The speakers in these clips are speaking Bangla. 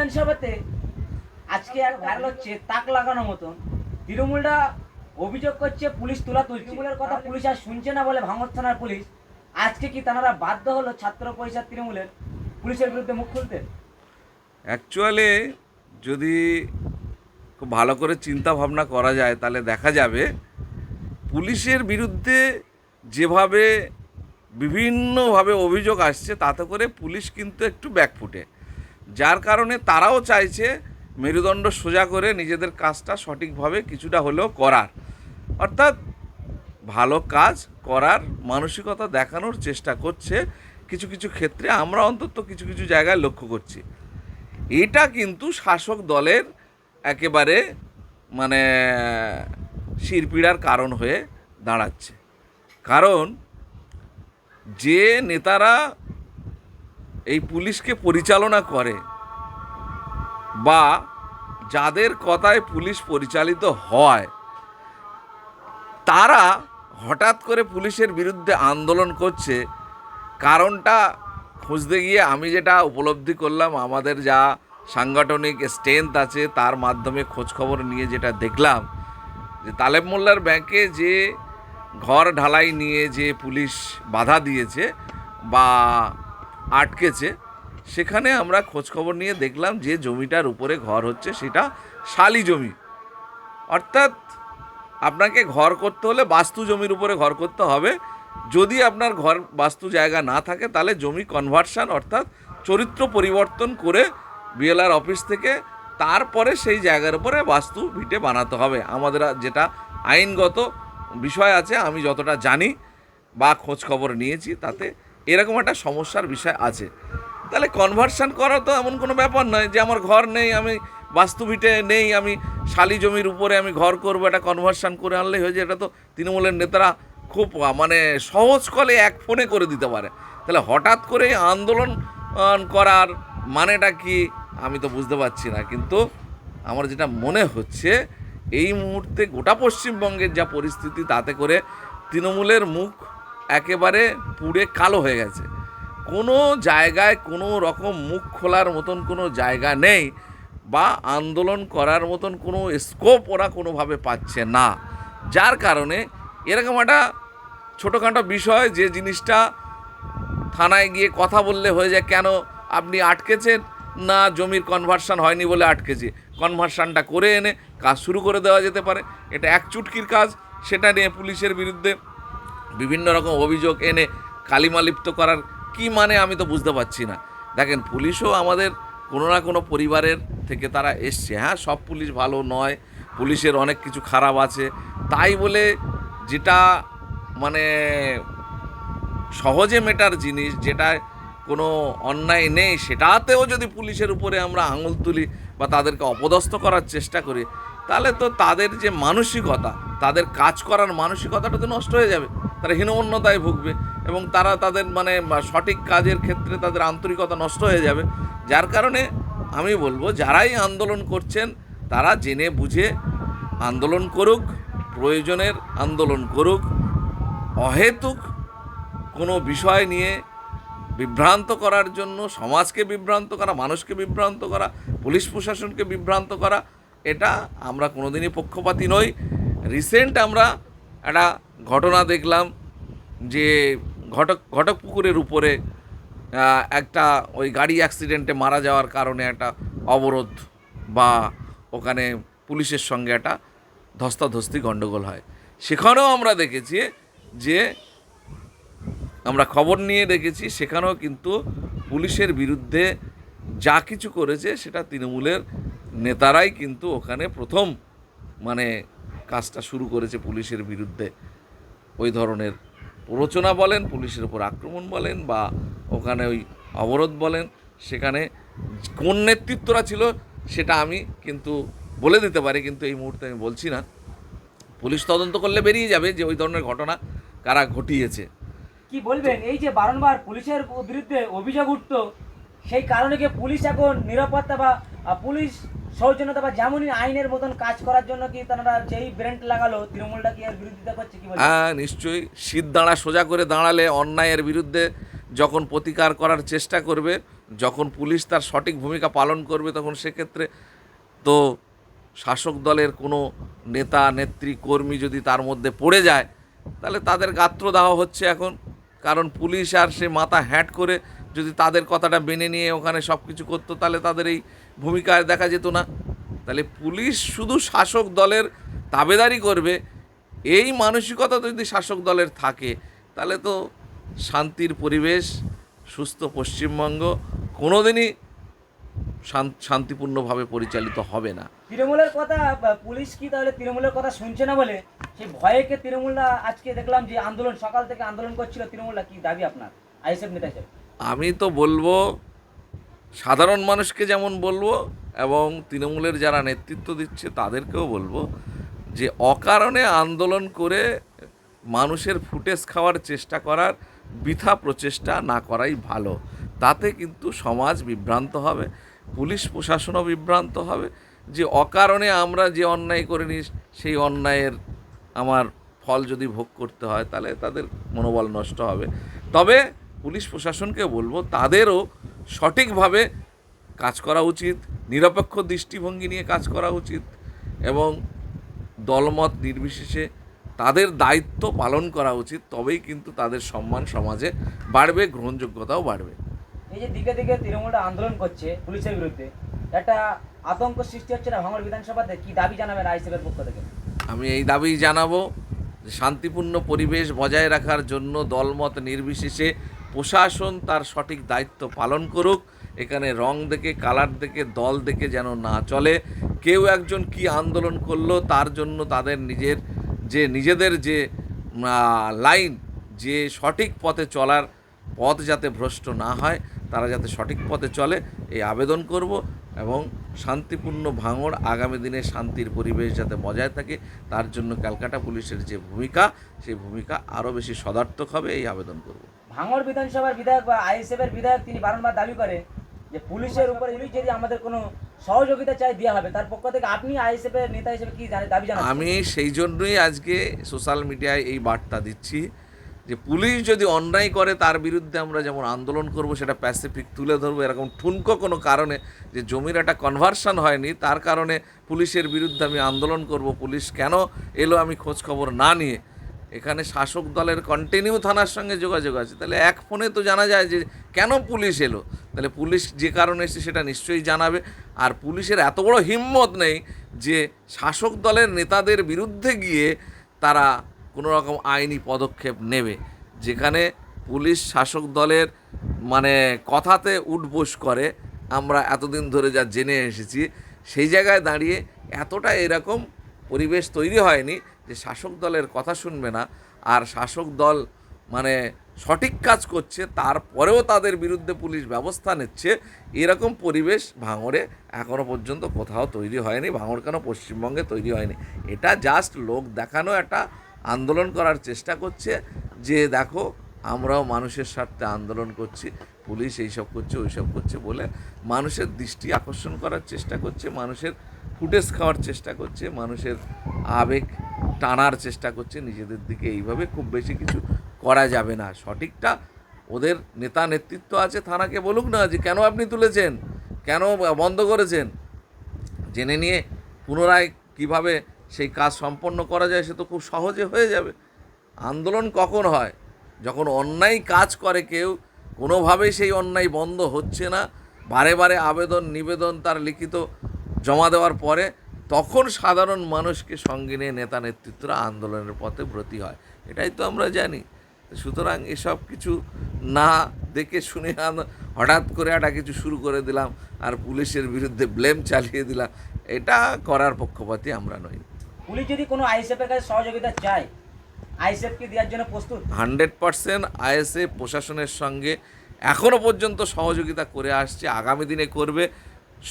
বিধানসভাতে আজকে এক ভাইরাল হচ্ছে তাক লাগানোর মতন তৃণমূলরা অভিযোগ করছে পুলিশ তুলা তুলছে। তৃণমূলের কথা পুলিশ আর শুনছে না বলে ভাঙড় থানার পুলিশ আজকে কি তারা বাধ্য হলো ছাত্র পয়সা তৃণমূলের পুলিশের বিরুদ্ধে মুখ খুলতে? অ্যাকচুয়ালি যদি খুব ভালো করে চিন্তা ভাবনা করা যায় তাহলে দেখা যাবে পুলিশের বিরুদ্ধে যেভাবে বিভিন্নভাবে অভিযোগ আসছে তাতে করে পুলিশ কিন্তু একটু ব্যাকফুটে, যার কারণে তারাও চাইছে মেরুদণ্ড সোজা করে নিজেদের কাজটা সঠিকভাবে কিছুটা হলেও করার, অর্থাৎ ভালো কাজ করার মানসিকতা দেখানোর চেষ্টা করছে। কিছু কিছু ক্ষেত্রে আমরা অন্তত কিছু কিছু জায়গায় লক্ষ্য করছি। এটা কিন্তু শাসক দলের একেবারে মানে শিরপীড়ার কারণ হয়ে দাঁড়াচ্ছে। কারণ যে নেতারা এই পুলিশকে পরিচালনা করে বা যাদের কথায় পুলিশ পরিচালিত হয়, তারা হঠাৎ করে পুলিশের বিরুদ্ধে আন্দোলন করছে। কারণটা খুঁজতে গিয়ে আমি যেটা উপলব্ধি করলাম, আমাদের যা সাংগঠনিক স্ট্রেংথ আছে তার মাধ্যমে খোঁজখবর নিয়ে যেটা দেখলাম, যে তালেব মোল্লার ব্যাংকে যে ঘর ঢালাই নিয়ে যে পুলিশ বাধা দিয়েছে বা আটকেছে, সেখানে আমরা খোঁজখবর নিয়ে দেখলাম যে জমিটার উপরে ঘর হচ্ছে সেটা শালি জমি। অর্থাৎ আপনাকে ঘর করতে হলে বাস্তু জমির উপরে ঘর করতে হবে। যদি আপনার ঘর বাস্তু জায়গা না থাকে তাহলে জমি কনভার্সন অর্থাৎ চরিত্র পরিবর্তন করে বিএলআর অফিস থেকে তারপরে সেই জায়গার উপরে বাস্তু ভিটে বানাতে হবে। আমাদের যেটা আইনগত বিষয় আছে, আমি যতটা জানি বা খোঁজ খবর নিয়েছি, তাতে এরকম একটা সমস্যার বিষয় আছে। তাহলে কনভার্সন করা তো এমন কোনো ব্যাপার নয় যে আমার ঘর নেই, আমি বাস্তু ভিটে নেই, আমি শালি জমির উপরে আমি ঘর করবো, এটা কনভার্সন করে আনলেই হয়ে যায়। এটা তো তৃণমূলের নেতারা খুব মানে সহজ কলে এক ফোনে করে দিতে পারে। তাহলে হঠাৎ করে আন্দোলন করার মানেটা কি আমি তো বুঝতে পারছি না। কিন্তু আমার যেটা মনে হচ্ছে এই মুহূর্তে গোটা পশ্চিমবঙ্গের যা পরিস্থিতি, তাতে করে তৃণমূলের মুখ একেবারে পুড়ে কালো হয়ে গেছে। কোনো জায়গায় কোনো রকম মুখ খোলার মতন কোনো জায়গা নেই বা আন্দোলন করার মতন কোনো স্কোপ ওরা কোনোভাবে পাচ্ছে না, যার কারণে এরকম একটা ছোটোখাটো বিষয় যে জিনিসটা থানায় গিয়ে কথা বললে হয়ে যায়, কেন আপনি আটকেছেন না জমির কনভার্সন হয়নি বলে আটকেছি, কনভার্সনটা করে এনে কাজ শুরু করে দেওয়া যেতে পারে। এটা এক চুটকির কাজ। সেটা নিয়ে পুলিশের বিরুদ্ধে বিভিন্ন রকম অভিযোগ এনে কালিমালিপ্ত করার কি মানে আমি তো বুঝতে পারছি না। দেখেন, পুলিশও আমাদের কোনো না কোনো পরিবারের থেকে তারা এসছে। হ্যাঁ, সব পুলিশ ভালো নয়, পুলিশের অনেক কিছু খারাপ আছে। তাই বলে যেটা মানে সহজে মেটার জিনিস, যেটা কোনো অন্যায় নেই, সেটাতেও যদি পুলিশের উপরে আমরা আঙুল তুলি বা তাদেরকে অপদস্থ করার চেষ্টা করি, তাহলে তো তাদের যে মানসিকতা, তাদের কাজ করার মানসিকতাটা তো নষ্ট হয়ে যাবে। তারা হীনমন্যতায় ভুগবে এবং তারা তাদের মানে সঠিক কাজের ক্ষেত্রে তাদের আন্তরিকতা নষ্ট হয়ে যাবে। যার কারণে আমি বলবো, যারাই আন্দোলন করছেন তারা জেনে বুঝে আন্দোলন করুক, প্রয়োজনের আন্দোলন করুক। অহেতুক কোনো বিষয় নিয়ে বিভ্রান্ত করার জন্য, সমাজকে বিভ্রান্ত করা, মানুষকে বিভ্রান্ত করা, পুলিশ প্রশাসনকে বিভ্রান্ত করা, এটা আমরা কোনোদিনই পক্ষপাতী নই। রিসেন্ট আমরা একটা ঘটনা দেখলাম যে ঘটকপুকুরের উপরে একটা ওই গাড়ি অ্যাক্সিডেন্টে মারা যাওয়ার কারণে একটা অবরোধ বা ওখানে পুলিশের সঙ্গে একটা ধস্তাধস্তি গণ্ডগোল হয়। সেখানেও আমরা দেখেছি যে আমরা খবর নিয়ে দেখেছি, সেখানেও কিন্তু পুলিশের বিরুদ্ধে যা কিছু করেছে সেটা তৃণমূলের নেতারাই কিন্তু ওখানে প্রথম মানে কাজটা শুরু করেছে পুলিশের বিরুদ্ধে। ওই ধরনের প্ররোচনা বলেন, পুলিশের উপর আক্রমণ বলেন বা ওখানে ওই অবরোধ বলেন, সেখানে কোন নেতৃত্বরা ছিল সেটা আমি কিন্তু বলে দিতে পারি, কিন্তু এই মুহূর্তে আমি বলছি না। পুলিশ তদন্ত করলে বেরিয়ে যাবে যে ওই ধরনের ঘটনা কারা ঘটিয়েছে। কি বলবেন, এই যে বারংবার পুলিশের বিরুদ্ধে অভিযোগ উঠতো, সেই কারণে কি পুলিশ এখন নিরাপত্তা বা পুলিশ সৌজন্যতা বা যেমনই আইনের মতন কাজ করার জন্য কি তারা যেই ব্রেন্ট লাগালো তৃণমূলটা কি এর বিরোধিতা করছে? কি বলবেন? হ্যাঁ, নিশ্চয়ই। শীত দাঁড়া সোজা করে দাঁড়ালে অন্যায়ের বিরুদ্ধে যখন প্রতিকার করার চেষ্টা করবে, যখন পুলিশ তার সঠিক ভূমিকা পালন করবে তখন সেক্ষেত্রে তো শাসক দলের কোনো নেতা নেত্রী কর্মী যদি তার মধ্যে পড়ে যায় তাহলে তাদের গাত্রদাহ হচ্ছে এখন। কারণ পুলিশ আর সে মাথা হ্যাট করে যদি তাদের কথাটা মেনে নিয়ে ওখানে সব কিছু করতো তাহলে তাদের এই ভূমিকায় দেখা যেত না। তাহলে পুলিশ শুধু শাসক দলের তাবেদারি করবে, এই মানসিকতা যদি শাসক দলের থাকে তাহলে তো শান্তির পরিবেশ, সুস্থ পশ্চিমবঙ্গ কোনোদিনই শান্তিপূর্ণভাবে পরিচালিত হবে না। তৃণমূলের কথা পুলিশ কি তাহলে তৃণমূলের কথা শুনছে না বলে সেই ভয়েকে তৃণমূলরা আজকে দেখলাম যে আন্দোলন সকাল থেকে আন্দোলন করছিল তৃণমূলরা, কি দাবি আপনার আইএসএফ নেতা হিসেবে? আমি তো বলবো সাধারণ মানুষকে যেমন বলবো এবং তৃণমূলের যারা নেতৃত্ব দিচ্ছে তাদেরকেও বলবো যে অকারণে আন্দোলন করে মানুষের ফুটেজ খাওয়ার চেষ্টা করার বৃথা প্রচেষ্টা না করাই ভালো। তাতে কিন্তু সমাজ বিভ্রান্ত হবে, পুলিশ প্রশাসনও বিভ্রান্ত হবে যে অকারণে আমরা যে অন্যায় করে নিই সেই অন্যায়ের আমার ফল যদি ভোগ করতে হয় তাহলে তাদের মনোবল নষ্ট হবে। তবে পুলিশ প্রশাসনকে বলবো তাদেরও সঠিকভাবে কাজ করা উচিত, নিরপেক্ষ দৃষ্টিভঙ্গি নিয়ে কাজ করা উচিত এবং দলমত নির্বিশেষে তাদের দায়িত্ব পালন করা উচিত। তবেই কিন্তু তাদের সম্মান সমাজে বাড়বে, গ্রহণযোগ্যতাও বাড়বে। এই যে দিকে দিকে তৃণমূলটা আন্দোলন করছে পুলিশের বিরুদ্ধে, একটা আতঙ্ক সৃষ্টি হচ্ছে না ভাঙড় বিধানসভাতে? কি দাবি জানাবেন আইএসএফের পক্ষ থেকে? আমি এই দাবি জানাবো যে শান্তিপূর্ণ পরিবেশ বজায় রাখার জন্য দলমত নির্বিশেষে প্রশাসন তার সঠিক দায়িত্ব পালন করুক। এখানে রং দেখে, কালার দেখে, দল দেখে যেন না চলে। কেউ একজন কি আন্দোলন করলো তার জন্য তাদের নিজেদের যে লাইন, যে সঠিক পথে চলার পথ যাতে ভ্রষ্ট না হয়, তারা যাতে সঠিক পথে চলে এই আবেদন করব এবং শান্তিপূর্ণ ভাঙড় আগামী দিনে শান্তির পরিবেশ যাতে বজায় থাকে তার জন্য ক্যালকাটা পুলিশের যে ভূমিকা সেই ভূমিকা আরও বেশি সদার্থক হবে এই আবেদন করব। ভাঙড় বিধানসভার বিধায়ক বা আইএসএফের বিধায়ক তিনি বারংবার দাবি করে যে পুলিশের উপরে পুলিশ যদি আমাদের কোনো সহযোগিতা চাই দেওয়া হবে, তার পক্ষ থেকে আপনি আইএসএফের নেতা হিসেবে কি দাবি জানান? আমি সেই জন্যই আজকে সোশ্যাল মিডিয়ায় এই বার্তা দিচ্ছি যে পুলিশ যদি অন্যায় করে তার বিরুদ্ধে আমরা যেমন আন্দোলন করব, সেটা প্যাসিফিক তুলে ধরবো। এরকম ঠুনকো কোনো কারণে যে জমির একটা কনভার্সন হয়নি তার কারণে পুলিশের বিরুদ্ধে আমি আন্দোলন করব, পুলিশ কেন এলো আমি খোঁজ খবর না নিয়ে, এখানে শাসক দলের কন্টিনিউ থানার সঙ্গে যোগাযোগ আছে, তাহলে এক ফোনে তো জানা যায় যে কেন পুলিশ এলো। তাহলে পুলিশ যে কারণে এসেছে সেটা নিশ্চয়ই জানাবে। আর পুলিশের এত বড় হিম্মত নেই যে শাসক দলের নেতাদের বিরুদ্ধে গিয়ে তারা কোনো রকম আইনি পদক্ষেপ নেবে। যেখানে পুলিশ শাসক দলের কথাতে উঠবোস করে আমরা এতদিন ধরে যা জেনে এসেছি, সেই জায়গায় দাঁড়িয়ে এতটা এরকম পরিবেশ তৈরি হয়নি যে শাসক দলের কথা শুনবে না। আর শাসক দল সঠিক কাজ করছে তারপরেও তাদের বিরুদ্ধে পুলিশ ব্যবস্থা নিচ্ছে, এরকম পরিবেশ ভাঙড়ে এখনও পর্যন্ত কোথাও তৈরি হয়নি। ভাঙড় কেন পশ্চিমবঙ্গে তৈরি হয়নি। এটা জাস্ট লোক দেখানো একটা আন্দোলন করার চেষ্টা করছে যে দেখো আমরাও মানুষের স্বার্থে আন্দোলন করছি, পুলিশ এইসব করছে ওইসব করছে বলে মানুষের দৃষ্টি আকর্ষণ করার চেষ্টা করছে, মানুষের ফুটেজ খাওয়ার চেষ্টা করছে, মানুষের আবেগ টানার চেষ্টা করছে নিজেদের দিকে। এইভাবে খুব বেশি কিছু করা যাবে না। সঠিকটা ওদের নেতা নেতৃত্ব আছে, থানাকে বলুক না যে কেন আপনি তুলেছেন, কেন বন্ধ করেছেন, জেনে নিয়ে পুনরায় কিভাবে সেই কাজ সম্পন্ন করা যায় সে তো খুব সহজে হয়ে যাবে। আন্দোলন কখন হয়? যখন অন্যায় কাজ করে কেউ, কোনোভাবেই সেই অন্যায় বন্ধ হচ্ছে না, বারে বারে আবেদন নিবেদন তার লিখিত জমা দেওয়ার পরে তখন সাধারণ মানুষকে সঙ্গে নিয়ে নেতা নেতৃত্বরা আন্দোলনের পথে ব্রতী হয়। এটাই তো আমরা জানি। সুতরাং এসব কিছু না দেখে শুনে হঠাৎ করে একটা কিছু শুরু করে দিলাম আর পুলিশের বিরুদ্ধে ব্লেম চালিয়ে দিলাম, এটা করার পক্ষপাতী আমরা নই। পুলিশ যদি কোনো আইএসএফের কাছে সহযোগিতা চায়, আইএসএফ কি দেওয়ার জন্য প্রস্তুত? 100% আইএসএফ প্রশাসনের সঙ্গে এখনও পর্যন্ত সহযোগিতা করে আসছে, আগামী দিনে করবে।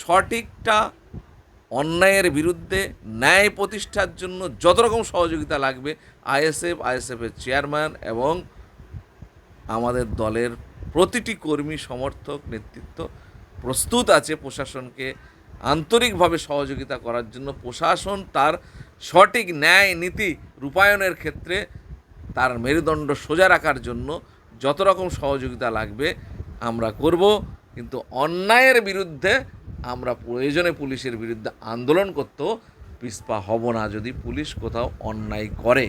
সঠিকটা অন্যায়ের বিরুদ্ধে ন্যায় প্রতিষ্ঠার জন্য যত রকম সহযোগিতা লাগবে আইএসএফের চেয়ারম্যান এবং আমাদের দলের প্রতিটি কর্মী সমর্থক নেতৃত্ব প্রস্তুত আছে প্রশাসনকে আন্তরিকভাবে সহযোগিতা করার জন্য। প্রশাসন তার সঠিক ন্যায় নীতি রূপায়ণের ক্ষেত্রে তার মেরুদণ্ড সোজা রাখার জন্য যত রকম সহযোগিতা লাগবে আমরা করব। কিন্তু অন্যায়ের বিরুদ্ধে আমরা প্রয়োজনে পুলিশের বিরুদ্ধে আন্দোলন করতেও পিছপা হব না যদি পুলিশ কোথাও অন্যায় করে।